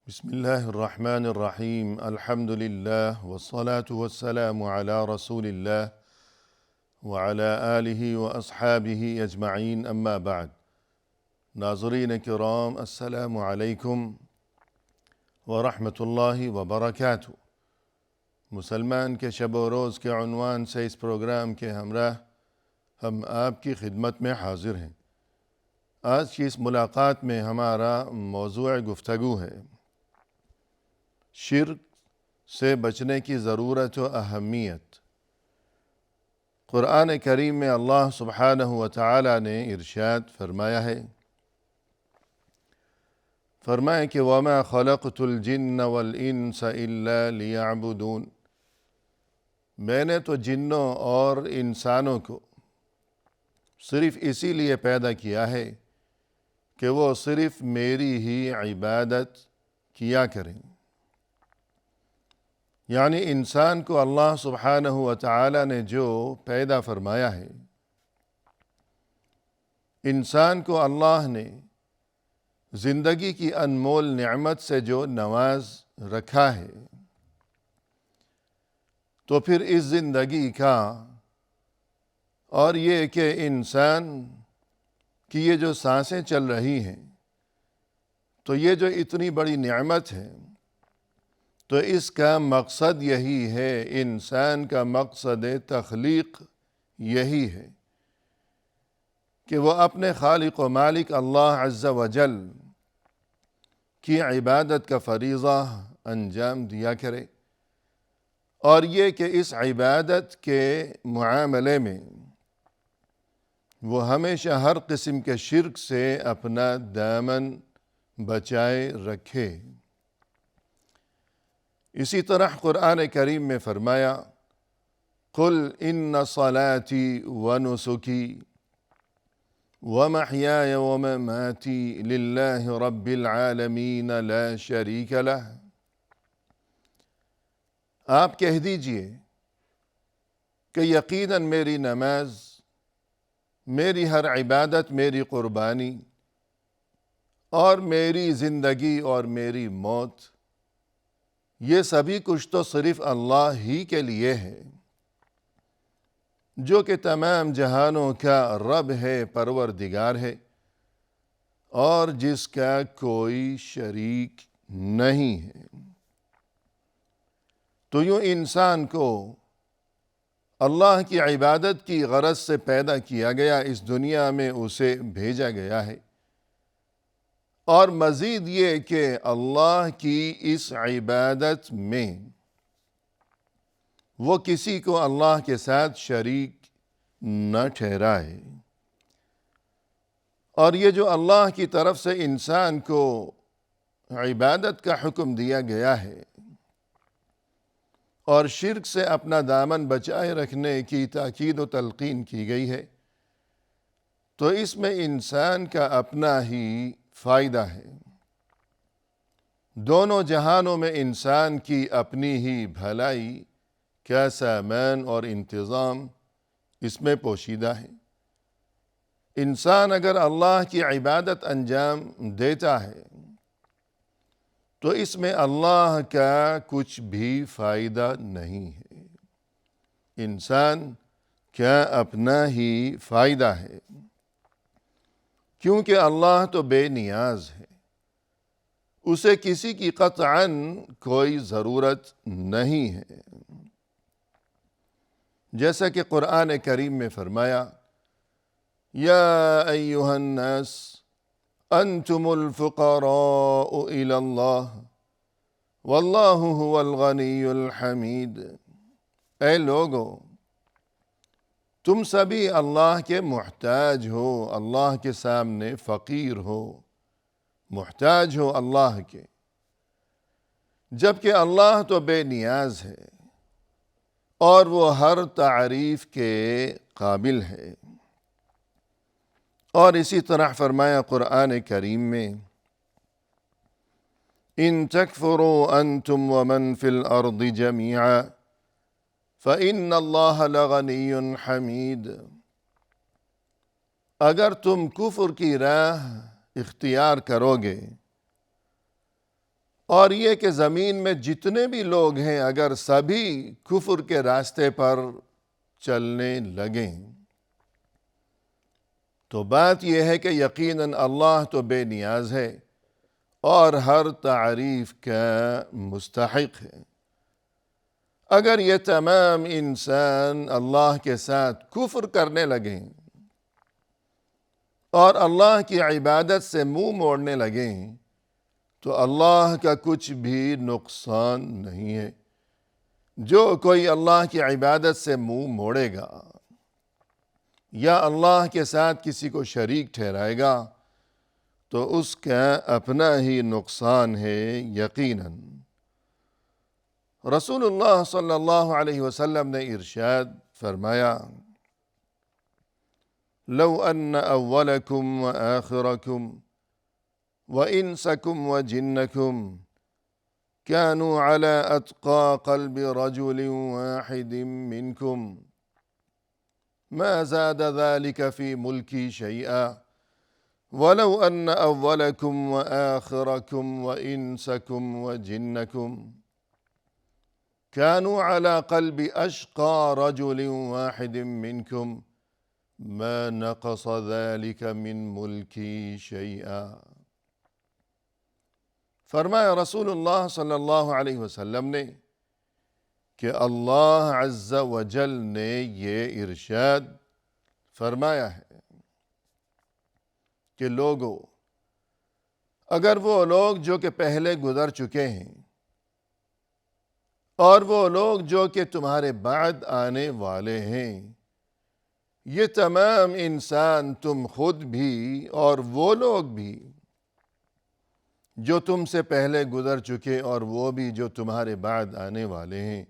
بسم الله الرحمن الرحيم الحمد لله والصلاة والسلام على رسول الله وعلى آله وأصحابه أجمعين أما بعد ناظرین کرام السلام علیکم ورحمۃ اللہ وبرکاتہ۔ مسلمان کے شب و روز کے عنوان سے اس پروگرام کے ہمراہ ہم آپ کی خدمت میں حاضر ہیں۔ آج کی اس ملاقات میں ہمارا موضوع گفتگو ہے شرک سے بچنے کی ضرورت و اہمیت۔ قرآن کریم میں اللہ سبحانہ و تعالی نے ارشاد فرمایا ہے، فرمائے کہ وَمَا خَلَقْتُ الْجِنَّ وَالْإِنسَ إِلَّا لِيَعْبُدُونَ، میں نے تو جنوں اور انسانوں کو صرف اسی لیے پیدا کیا ہے کہ وہ صرف میری ہی عبادت کیا کریں۔ یعنی انسان کو اللہ سبحانہ و تعالی نے جو پیدا فرمایا ہے، انسان کو اللہ نے زندگی کی انمول نعمت سے جو نواز رکھا ہے، تو پھر اس زندگی کا اور یہ کہ انسان کی یہ جو سانسیں چل رہی ہیں، تو یہ جو اتنی بڑی نعمت ہے، تو اس کا مقصد یہی ہے، انسان کا مقصد تخلیق یہی ہے کہ وہ اپنے خالق و مالک اللہ عز و جل کی عبادت کا فریضہ انجام دیا کرے، اور یہ کہ اس عبادت کے معاملے میں وہ ہمیشہ ہر قسم کے شرک سے اپنا دامن بچائے رکھے۔ اسی طرح قرآن کریم میں فرمایا، قُلْ إِنَّ صَلَاتِي وَنُسُكِي وَمَحْيَايَ وَمَمَاتِي لِلَّهِ رَبِّ الْعَالَمِينَ لَا شَرِيكَ لَهُ۔ آپ کہہ دیجئے کہ یقیناً میری نماز، میری ہر عبادت، میری قربانی اور میری زندگی اور میری موت، یہ سبھی کچھ تو صرف اللہ ہی کے لیے ہے، جو کہ تمام جہانوں کا رب ہے، پروردگار ہے، اور جس کا کوئی شریک نہیں ہے۔ تو یوں انسان کو اللہ کی عبادت کی غرض سے پیدا کیا گیا، اس دنیا میں اسے بھیجا گیا ہے، اور مزید یہ کہ اللہ کی اس عبادت میں وہ کسی کو اللہ کے ساتھ شریک نہ ٹھہرائے۔ اور یہ جو اللہ کی طرف سے انسان کو عبادت کا حکم دیا گیا ہے اور شرک سے اپنا دامن بچائے رکھنے کی تاکید و تلقین کی گئی ہے، تو اس میں انسان کا اپنا ہی فائدہ ہے۔ دونوں جہانوں میں انسان کی اپنی ہی بھلائی کا سامان اور انتظام اس میں پوشیدہ ہے۔ انسان اگر اللہ کی عبادت انجام دیتا ہے تو اس میں اللہ کا کچھ بھی فائدہ نہیں ہے، انسان کا اپنا ہی فائدہ ہے، کیونکہ اللہ تو بے نیاز ہے، اسے کسی کی قطعاً کوئی ضرورت نہیں ہے۔ جیسا کہ قرآن کریم میں فرمایا، یا ایہا الناس انتم الفقراء الی اللہ واللہ هو الغنی الحمید۔ اے لوگو، تم سبھی اللہ کے محتاج ہو، اللہ کے سامنے فقیر ہو، محتاج ہو اللہ کے، جبکہ اللہ تو بے نیاز ہے اور وہ ہر تعریف کے قابل ہے۔ اور اسی طرح فرمایا قرآن کریم میں، ان تکفروا انتم ومن فی الارض جميعا فإن اللہ لغنی حمید۔ اگر تم کفر کی راہ اختیار کرو گے اور یہ کہ زمین میں جتنے بھی لوگ ہیں اگر سبھی کفر کے راستے پر چلنے لگیں تو بات یہ ہے کہ یقیناً اللہ تو بے نیاز ہے اور ہر تعریف کا مستحق ہے۔ اگر یہ تمام انسان اللہ کے ساتھ کفر کرنے لگیں اور اللہ کی عبادت سے منہ موڑنے لگیں تو اللہ کا کچھ بھی نقصان نہیں ہے۔ جو کوئی اللہ کی عبادت سے منہ موڑے گا یا اللہ کے ساتھ کسی کو شریک ٹھہرائے گا تو اس کا اپنا ہی نقصان ہے یقیناً۔ رسول اللہ صلی اللہ علیہ وسلم نے ارشاد فرمایا، لو ان اولکم و آخرکم و انسکم و جنکم كانوا على أتقى قلب رجل واحد منكم ما زاد ذلك في ملكي شيئا ولو أن أولكم وآخركم وإنسكم وجنكم كانوا على قلب أشقى رجل واحد منكم ما نقص ذلك من ملكي شيئا۔ فرمایا رسول اللہ صلی اللہ علیہ وسلم نے کہ اللہ عز و جل نے یہ ارشاد فرمایا ہے کہ لوگو، اگر وہ لوگ جو کہ پہلے گزر چکے ہیں اور وہ لوگ جو کہ تمہارے بعد آنے والے ہیں، یہ تمام انسان، تم خود بھی اور وہ لوگ بھی جو تم سے پہلے گزر چکے اور وہ بھی جو تمہارے بعد آنے والے ہیں،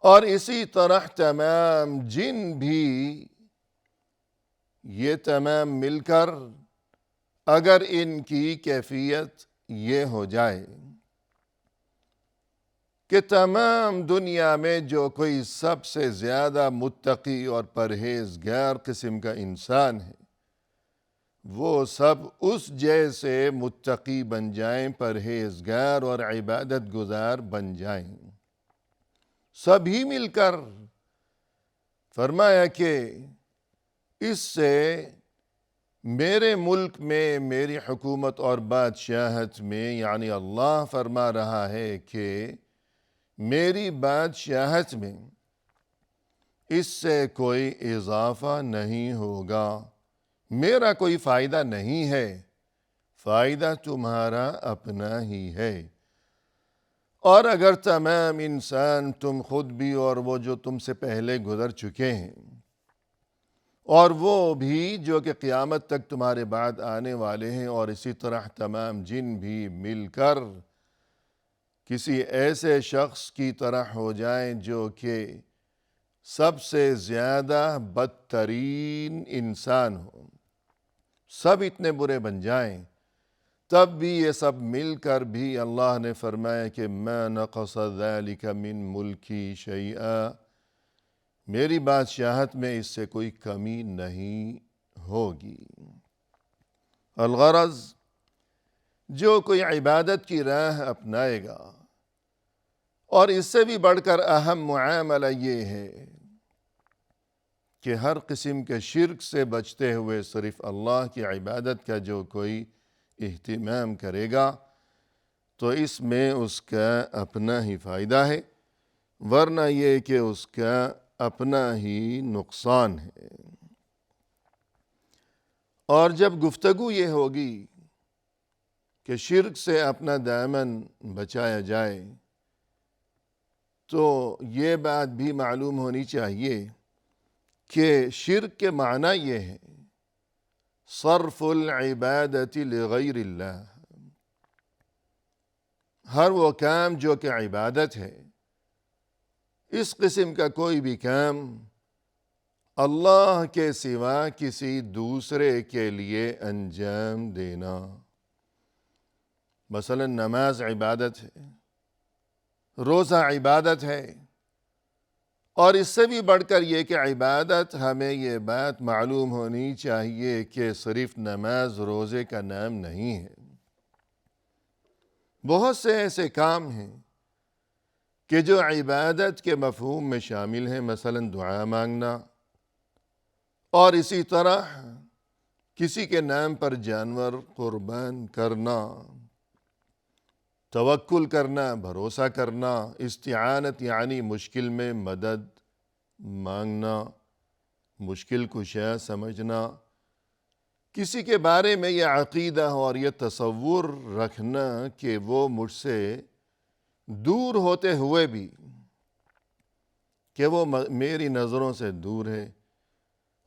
اور اسی طرح تمام جن بھی، یہ تمام مل کر اگر ان کی کیفیت یہ ہو جائے کہ تمام دنیا میں جو کوئی سب سے زیادہ متقی اور پرہیزگار قسم کا انسان ہے وہ سب اس جیسے متقی بن جائیں، پرہیزگار اور عبادت گزار بن جائیں، سبھی مل کر، فرمایا کہ اس سے میرے ملک میں، میری حکومت اور بادشاہت میں، یعنی اللہ فرما رہا ہے کہ میری بادشاہت میں اس سے کوئی اضافہ نہیں ہوگا، میرا کوئی فائدہ نہیں ہے، فائدہ تمہارا اپنا ہی ہے۔ اور اگر تمام انسان، تم خود بھی اور وہ جو تم سے پہلے گزر چکے ہیں اور وہ بھی جو کہ قیامت تک تمہارے بعد آنے والے ہیں، اور اسی طرح تمام جن بھی مل کر کسی ایسے شخص کی طرح ہو جائیں جو کہ سب سے زیادہ بدترین انسان ہو، سب اتنے برے بن جائیں، تب بھی یہ سب مل کر بھی اللہ نے فرمایا کہ ما نقص ذلك من ملکی شیئا، میری بادشاہت میں اس سے کوئی کمی نہیں ہوگی۔ الغرض، جو کوئی عبادت کی راہ اپنائے گا، اور اس سے بھی بڑھ کر اہم معاملہ یہ ہے کہ ہر قسم کے شرک سے بچتے ہوئے صرف اللہ کی عبادت کا جو کوئی اہتمام کرے گا تو اس میں اس کا اپنا ہی فائدہ ہے، ورنہ یہ کہ اس کا اپنا ہی نقصان ہے۔ اور جب گفتگو یہ ہوگی کہ شرک سے اپنا دامن بچایا جائے تو یہ بات بھی معلوم ہونی چاہیے کہ شرک کے معنی یہ ہے صرف العبادت لغیر اللہ، ہر وہ کام جو کہ عبادت ہے، اس قسم کا کوئی بھی کام اللہ کے سوا کسی دوسرے کے لیے انجام دینا۔ مثلا نماز عبادت ہے، روزہ عبادت ہے، اور اس سے بھی بڑھ کر یہ کہ عبادت، ہمیں یہ بات معلوم ہونی چاہیے کہ صرف نماز روزے کا نام نہیں ہے، بہت سے ایسے کام ہیں کہ جو عبادت کے مفہوم میں شامل ہیں، مثلا دعا مانگنا، اور اسی طرح کسی کے نام پر جانور قربان کرنا، توکل کرنا، بھروسہ کرنا، استعانت یعنی مشکل میں مدد مانگنا، مشکل کشا سمجھنا، کسی کے بارے میں یہ عقیدہ اور یہ تصور رکھنا کہ وہ مجھ سے دور ہوتے ہوئے بھی کہ وہ میری نظروں سے دور ہے،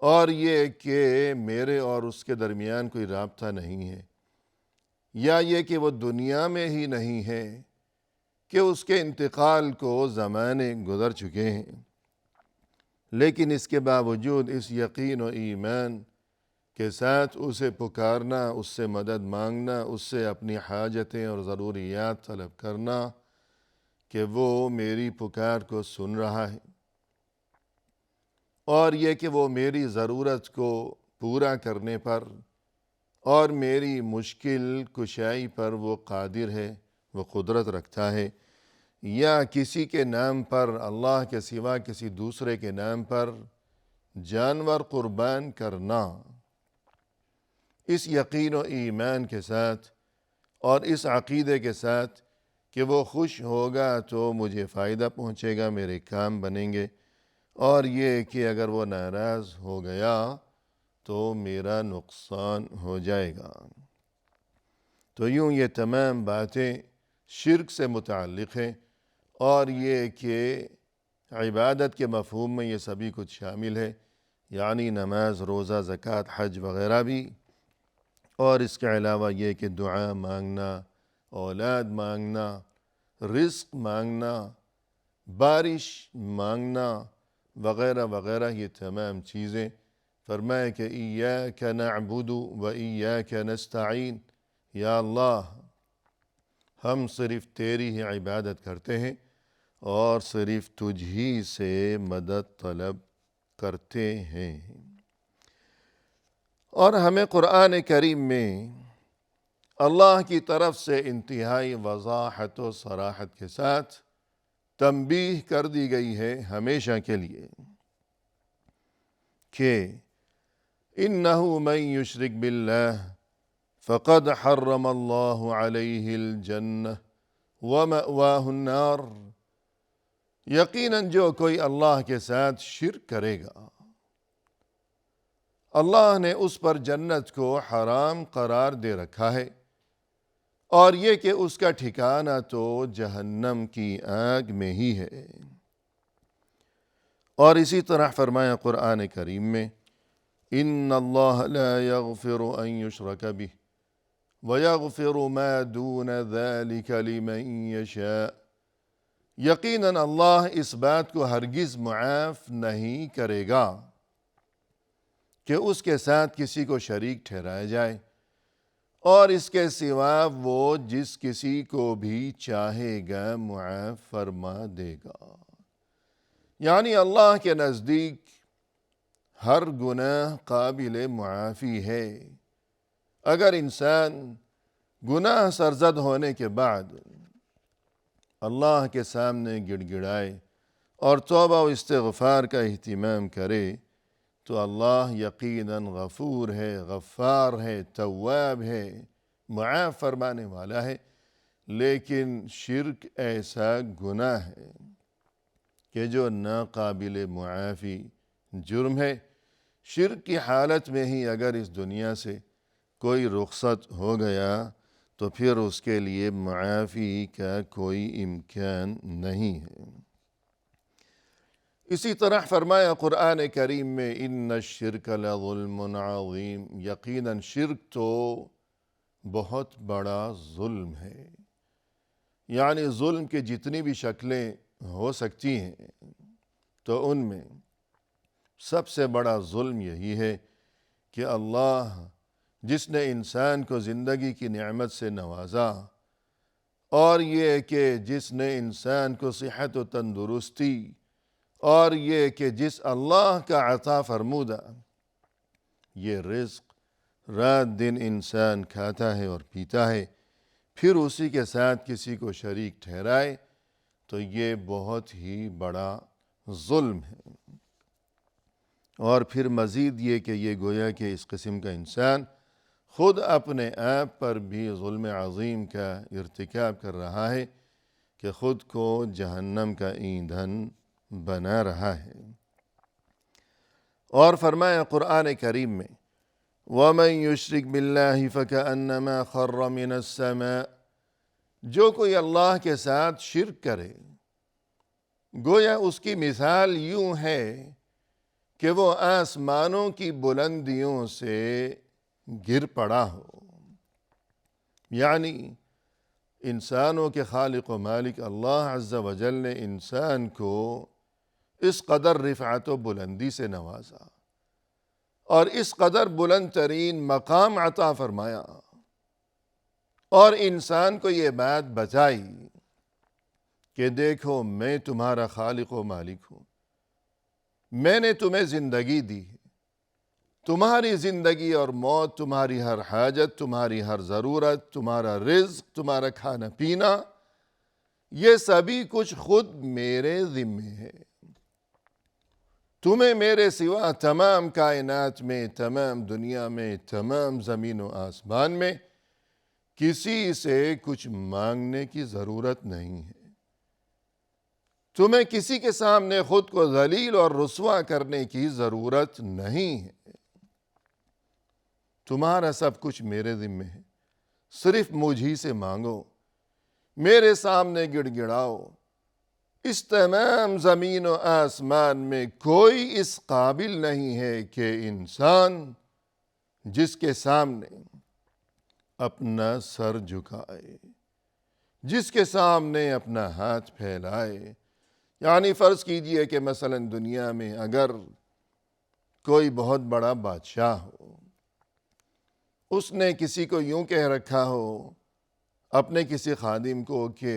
اور یہ کہ میرے اور اس کے درمیان کوئی رابطہ نہیں ہے، یا یہ کہ وہ دنیا میں ہی نہیں ہے، کہ اس کے انتقال کو زمانے گزر چکے ہیں، لیکن اس کے باوجود اس یقین و ایمان کے ساتھ اسے پکارنا، اس سے مدد مانگنا، اس سے اپنی حاجتیں اور ضروریات طلب کرنا کہ وہ میری پکار کو سن رہا ہے، اور یہ کہ وہ میری ضرورت کو پورا کرنے پر اور میری مشکل کشائی پر وہ قادر ہے، وہ قدرت رکھتا ہے، یا کسی کے نام پر، اللہ کے سوا کسی دوسرے کے نام پر جانور قربان کرنا، اس یقین و ایمان کے ساتھ اور اس عقیدے کے ساتھ کہ وہ خوش ہوگا تو مجھے فائدہ پہنچے گا، میرے کام بنیں گے، اور یہ کہ اگر وہ ناراض ہو گیا تو میرا نقصان ہو جائے گا۔ تو یوں یہ تمام باتیں شرک سے متعلق ہیں، اور یہ کہ عبادت کے مفہوم میں یہ سبھی کچھ شامل ہے، یعنی نماز، روزہ، زکوٰۃ، حج وغیرہ بھی، اور اس کے علاوہ یہ کہ دعا مانگنا، اولاد مانگنا، رزق مانگنا، بارش مانگنا وغیرہ وغیرہ، یہ تمام چیزیں فرمایا کہ ایاک نعبد و ایاک نستعین، یا اللہ ہم صرف تیری ہی عبادت کرتے ہیں اور صرف تجھ ہی سے مدد طلب کرتے ہیں۔ اور ہمیں قرآن کریم میں اللہ کی طرف سے انتہائی وضاحت و صراحت کے ساتھ تنبیہ کر دی گئی ہے ہمیشہ کے لیے کہ اِنَّهُ مَن يُشْرِكْ بِاللَّهِ فَقَدْ حَرَّمَ اللَّهُ عَلَيْهِ الْجَنَّةَ وَمَأْوَاهُ النَّارُ، یقیناً جو کوئی اللہ کے ساتھ شرک کرے گا، اللہ نے اس پر جنت کو حرام قرار دے رکھا ہے، اور یہ کہ اس کا ٹھکانہ تو جہنم کی آگ میں ہی ہے۔ اور اسی طرح فرمایا قرآن کریم میں ان اللہ لا یغفر ان یشرک بہ ویغفر ما دون ذلک لمن یشاء، یقیناً اللہ اس بات کو ہرگز معاف نہیں کرے گا کہ اس کے ساتھ کسی کو شریک ٹھہرایا جائے، اور اس کے سوا وہ جس کسی کو بھی چاہے گا معاف فرما دے گا۔ یعنی اللہ کے نزدیک ہر گناہ قابل معافی ہے۔ اگر انسان گناہ سرزد ہونے کے بعد اللہ کے سامنے گڑ گڑائے اور توبہ و استغفار کا اہتمام کرے تو اللہ یقیناً غفور ہے، غفار ہے، تواب ہے، معاف فرمانے والا ہے۔ لیکن شرک ایسا گناہ ہے کہ جو ناقابل معافی جرم ہے۔ شرک کی حالت میں ہی اگر اس دنیا سے کوئی رخصت ہو گیا تو پھر اس کے لیے معافی کا کوئی امکان نہیں ہے۔ اسی طرح فرمایا قرآن کریم میں ان الشرک لظلم عظیم، یقیناً شرک تو بہت بڑا ظلم ہے۔ یعنی ظلم کی جتنی بھی شکلیں ہو سکتی ہیں تو ان میں سب سے بڑا ظلم یہی ہے کہ اللہ جس نے انسان کو زندگی کی نعمت سے نوازا، اور یہ کہ جس نے انسان کو صحت و تندرستی، اور یہ کہ جس اللہ کا عطا فرمودہ یہ رزق رات دن انسان کھاتا ہے اور پیتا ہے، پھر اسی کے ساتھ کسی کو شریک ٹھہرائے تو یہ بہت ہی بڑا ظلم ہے۔ اور پھر مزید یہ کہ یہ گویا کہ اس قسم کا انسان خود اپنے آپ پر بھی ظلم عظیم کا ارتکاب کر رہا ہے کہ خود کو جہنم کا ایندھن بنا رہا ہے۔ اور فرمایا قرآن کریم میں وَمَن يُشْرِكْ بِاللَّهِ فَكَأَنَّمَا خَرَّ مِنَ السَّمَاءِ، جو کوئی اللہ کے ساتھ شرک کرے گویا اس کی مثال یوں ہے کہ وہ آسمانوں کی بلندیوں سے گر پڑا ہو۔ یعنی انسانوں کے خالق و مالک اللہ عز و جل نے انسان کو اس قدر رفعت و بلندی سے نوازا اور اس قدر بلند ترین مقام عطا فرمایا، اور انسان کو یہ بات بتائی کہ دیکھو میں تمہارا خالق و مالک ہوں، میں نے تمہیں زندگی دی ہے، تمہاری زندگی اور موت، تمہاری ہر حاجت، تمہاری ہر ضرورت، تمہارا رزق، تمہارا کھانا پینا، یہ سبھی کچھ خود میرے ذمے ہے۔ تمہیں میرے سوا تمام کائنات میں، تمام دنیا میں، تمام زمین و آسمان میں کسی سے کچھ مانگنے کی ضرورت نہیں ہے۔ تمہیں کسی کے سامنے خود کو ذلیل اور رسوا کرنے کی ضرورت نہیں ہے۔ تمہارا سب کچھ میرے ذمے ہے، صرف مجھ ہی سے مانگو، میرے سامنے گڑ گڑاؤ۔ اس تمام زمین و آسمان میں کوئی اس قابل نہیں ہے کہ انسان جس کے سامنے اپنا سر جھکائے، جس کے سامنے اپنا ہاتھ پھیلائے۔ یعنی فرض کیجئے کہ مثلا دنیا میں اگر کوئی بہت بڑا بادشاہ ہو، اس نے کسی کو یوں کہہ رکھا ہو اپنے کسی خادم کو کہ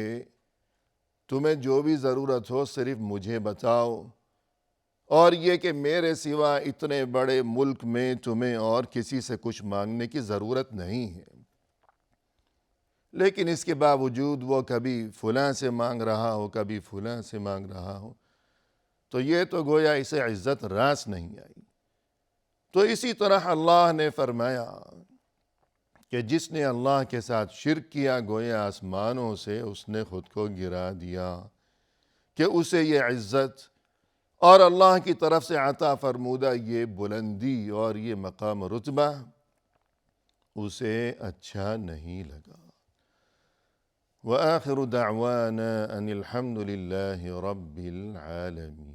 تمہیں جو بھی ضرورت ہو صرف مجھے بتاؤ، اور یہ کہ میرے سوا اتنے بڑے ملک میں تمہیں اور کسی سے کچھ مانگنے کی ضرورت نہیں ہے، لیکن اس کے باوجود وہ کبھی فلاں سے مانگ رہا ہو، کبھی فلاں سے مانگ رہا ہو، تو یہ تو گویا اسے عزت راس نہیں آئی۔ تو اسی طرح اللہ نے فرمایا کہ جس نے اللہ کے ساتھ شرک کیا گویا آسمانوں سے اس نے خود کو گرا دیا کہ اسے یہ عزت اور اللہ کی طرف سے عطا فرمودہ یہ بلندی اور یہ مقام رتبہ اسے اچھا نہیں لگا۔ وآخر دعوانا ان الحمد للہ رب العالمین۔